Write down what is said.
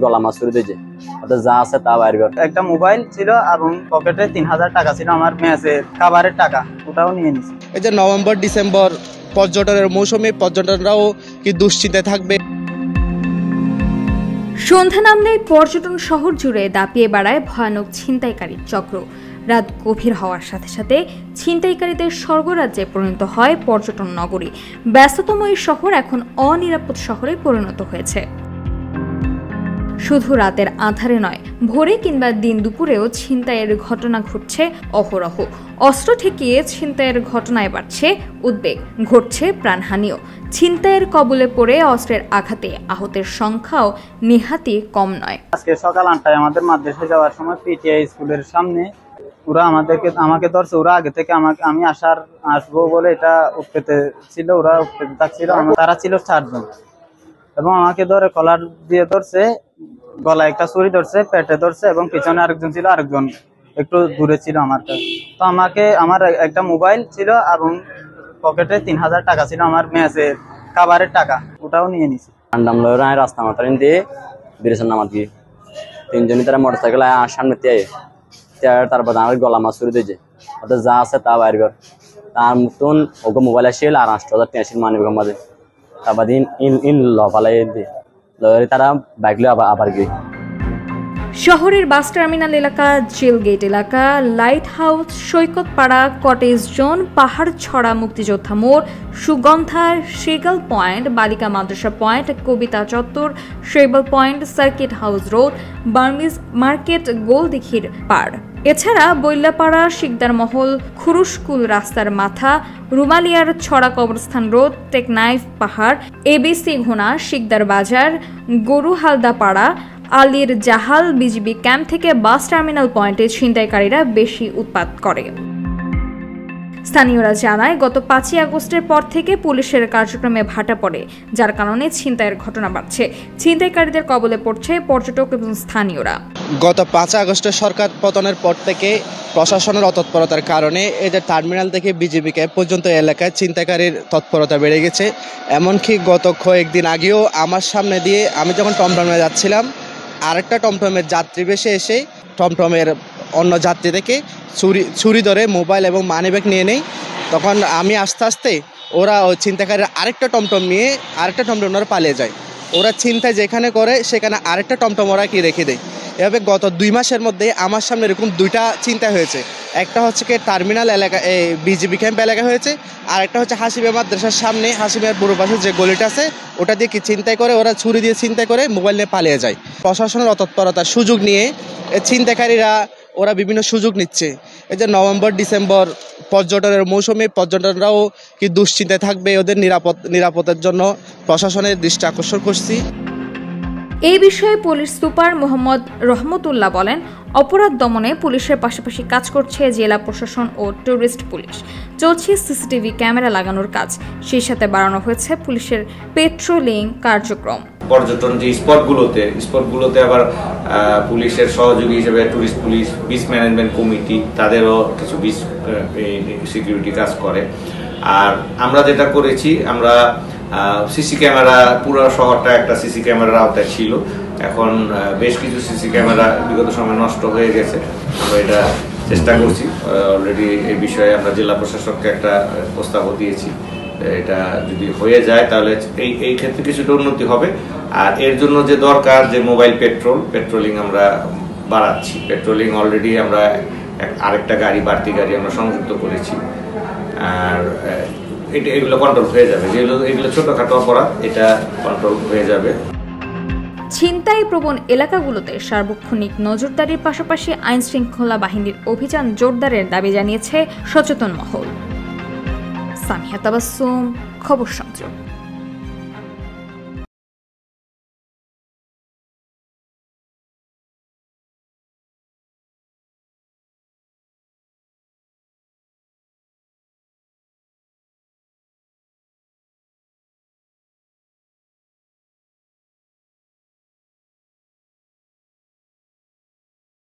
গলা মাছ করে দিয়েছে, যা আছে তা বাইর কর। একটা মোবাইল ছিল এবং পকেটে 3000 টাকা ছিল আমার মেসের খাবারের টাকা, ওটাও নিয়ে নিছে। এই যে নভেম্বর ডিসেম্বর পর্যটনের মৌসুমে পর্যটনরাও কি দুশ্চিন্তায় থাকবে। সন্ধ্যা নামলেই পর্যটন শহর জুড়ে দাপিয়ে বেড়ায় ভয়ানক ছিনতাইকারীর চক্র। রাত গভীর হওয়ার সাথে সাথে ছিনতাইকারীদের স্বর্গরাজ্যে পরিণত হয় পর্যটন নগরী। ব্যস্ততম এই শহর এখন অনিরাপদ শহরে পরিণত হয়েছে। শুধু রাতের আঁধারে নয়, ভোরে কিংবা দিন দুপুরেও ছিনতাইয়ের ঘটনা ঘটছে অহরহ। অস্ত্র ঠেকিয়ে ছিনতাইয়ের ঘটনায় বাড়ছে উদ্বেগ, ঘটছে প্রাণহানিও। ছিনতাইয়ের কবলে পড়ে অস্ত্রের আঘাতে আহতের সংখ্যাও নেহাতি কম নয়। আজকে সকাল 8টায় আমাদের মাদ্রাসায় যাওয়ার সময় পিটিআই স্কুলের সামনে ওরা আমাকে ধরছে। ওরা আগে থেকে আমি আসবো বলে এটা উঠতে ছিল, ওরা উঠতে থাকছিল। তারা ছিল 4 জন এবং আমাকে ধরে কলার দিয়ে ধরছে, গলায় একটা ছুরি ধরছে, পেটে ধরছে এবং পিছনে আরেকজন ছিল, আরেকজন একটু দূরে ছিল আমার কাছে। তো আমার একটা মোবাইল ছিল এবং পকেটে 3000 টাকা ছিল আমার মেসের খাবারের টাকা, ওটাও নিয়ে নিছে। রাস্তা মাতারিন দিয়ে বিরেছেন আমার দিয়ে 3 জনই তারা মোটরসাইকেল সামনে তারপর আমার গলা মাছ করে দিয়েছে, যা আছে তা বাইর কর। তার মতন ওকে মোবাইল আসছিল আর 8000 টাকা ছিল মানিবের মাঝে। তারপর দিন ইন লালাই দিয়ে তারা বাইক লিয়ে আবার গিয়ে শহরের বাস টার্মিনাল এলাকা, জেল গেট এলাকা, লাইট হাউস, সৈকত পাড়া, কটেজ জোন, পাহাড় ছড়া, মুক্তিযোদ্ধা মোড়, সুগন্ধা, সেগাল পয়েন্ট, বালিকা মাদ্রাসা পয়েন্ট, কবিতা চত্বর, শেবল point, circuit house road, Burmese market, গোলদিঘির পাড়, এছাড়া বৈল্যাপাড়া, শিকদার মহল, খুরুশকুল রাস্তার মাথা, রুমালিয়ার ছড়া কবরস্থান রোড, টেকনাইফ পাহাড়, এবিসি ঘোনা, শিকদার বাজার, গরুহালদা পাড়া, আলীর জাহাল বিজিবি ক্যাম্প থেকে বাস টার্মিনাল পয়েন্টে ছিনতাইকারীরা বেশি উৎপাত করে। স্থানীয়রা জানায়, গত 5ই আগস্টের পর থেকে পুলিশের কার্যক্রমে ভাটা পড়ে, যার কারণে ছিনতাইয়ের ঘটনা বাড়ছে। ছিনতাইকারীদের কবলে পড়ছে পর্যটক এবং স্থানীয়রা। গত 5 আগস্টের সরকার পতনের পর থেকে প্রশাসনের অতৎপরতার কারণে এই যে টার্মিনাল থেকে বিজিবি ক্যাম্প পর্যন্ত এলাকায় ছিনতাইকারীর তৎপরতা বেড়ে গেছে। এমনকি গত কয়েকদিন আগেও আমার সামনে দিয়ে আমি যখন টমটমে যাচ্ছিলাম, আরেকটা টমটমের যাত্রী বেশে এসে টমটমের অন্য যাত্রী থেকে ছুরি ধরে মোবাইল এবং মানিব্যাগ নিয়ে নেই। তখন আমি আস্তে আস্তে ওরা ওই ছিনতাইকারীর আরেকটা টমটম ওরা পালিয়ে যায়। ওরা ছিনতাই যেখানে করে সেখানে আরেকটা টমটম ওরা কি রেখে দেয়। এভাবে গত 2 মাসের মধ্যে আমার সামনে এরকম 2টা ছিনতাই হয়েছে। একটা হচ্ছে কি টার্মিনাল এলাকা, বিজিবি ক্যাম্প এলাকা হয়েছে, আর একটা হচ্ছে হাসিবে মাদ্রাসার সামনে, হাসিবের পূর্ব পাশে যে গলিটা আছে ওটা দিয়ে কি ছিনতাই করে, ওরা ছুরি দিয়ে ছিনতাই করে মোবাইল নিয়ে পালিয়ে যায়। প্রশাসনের অতৎপরতার সুযোগ নিয়ে ছিনতাইকারীরা ওরা বিভিন্ন সুযোগ নিচ্ছে। এই যে নভেম্বর ডিসেম্বর পর্যটনের মৌসুমে পর্যটনরাও কি দুশ্চিন্তায় থাকবে, ওদের নিরাপত্তার জন্য প্রশাসনের দৃষ্টি আকর্ষণ করছি। এই বিষয়ে পুলিশ সুপার মোহাম্মদ রহমতুল্লাহ বলেন, অপরাধ দমনে পুলিশের পাশাপাশি কাজ করছে জেলা প্রশাসন ও টুরিস্ট পুলিশ। চলছে সিসিটিভি ক্যামেরা লাগানোর কাজ, সেই সাথে বাড়ানো হয়েছে পুলিশের পেট্রোলিং কার্যক্রম। পর্যটন যে স্পটগুলোতে আবার পুলিশের সহযোগী হিসেবে tourist police, beach management committee তাদেরও কিছু বিচ সিকিউরিটি কাজ করে। আর আমরা যেটা করেছি, আমরা সিসি ক্যামেরা, পুরো শহরটা একটা সিসি ক্যামেরার আওতায় ছিল। এখন বেশ কিছু সিসি ক্যামেরা বিগত সময় নষ্ট হয়ে গেছে। আমরা এটা চেষ্টা করছি, অলরেডি এই বিষয়ে আমরা জেলা প্রশাসককে একটা প্রস্তাবও দিয়েছি। এটা যদি হয়ে যায় তাহলে এই ক্ষেত্রে কিছুটা উন্নতি হবে। আর এর জন্য যে দরকার যে মোবাইল পেট্রোলিং আমরা বাড়াচ্ছি। পেট্রোলিং অলরেডি আমরা আরেকটা বাড়তি গাড়ি আমরা সংযুক্ত করেছি। আর এগুলো কন্ট্রোল হয়ে যাবে, এগুলো ছোটখাটো অপরাধ, এটা কন্ট্রোল হয়ে যাবে। ছিনতাই প্রবণ এলাকাগুলোতে সার্বক্ষণিক নজরদারির পাশাপাশি আইন শৃঙ্খলা বাহিনীর অভিযান জোরদারের দাবি জানিয়েছে সচেতন মহল। সামিয়া তাবাসসুম, খবর সংযোগ।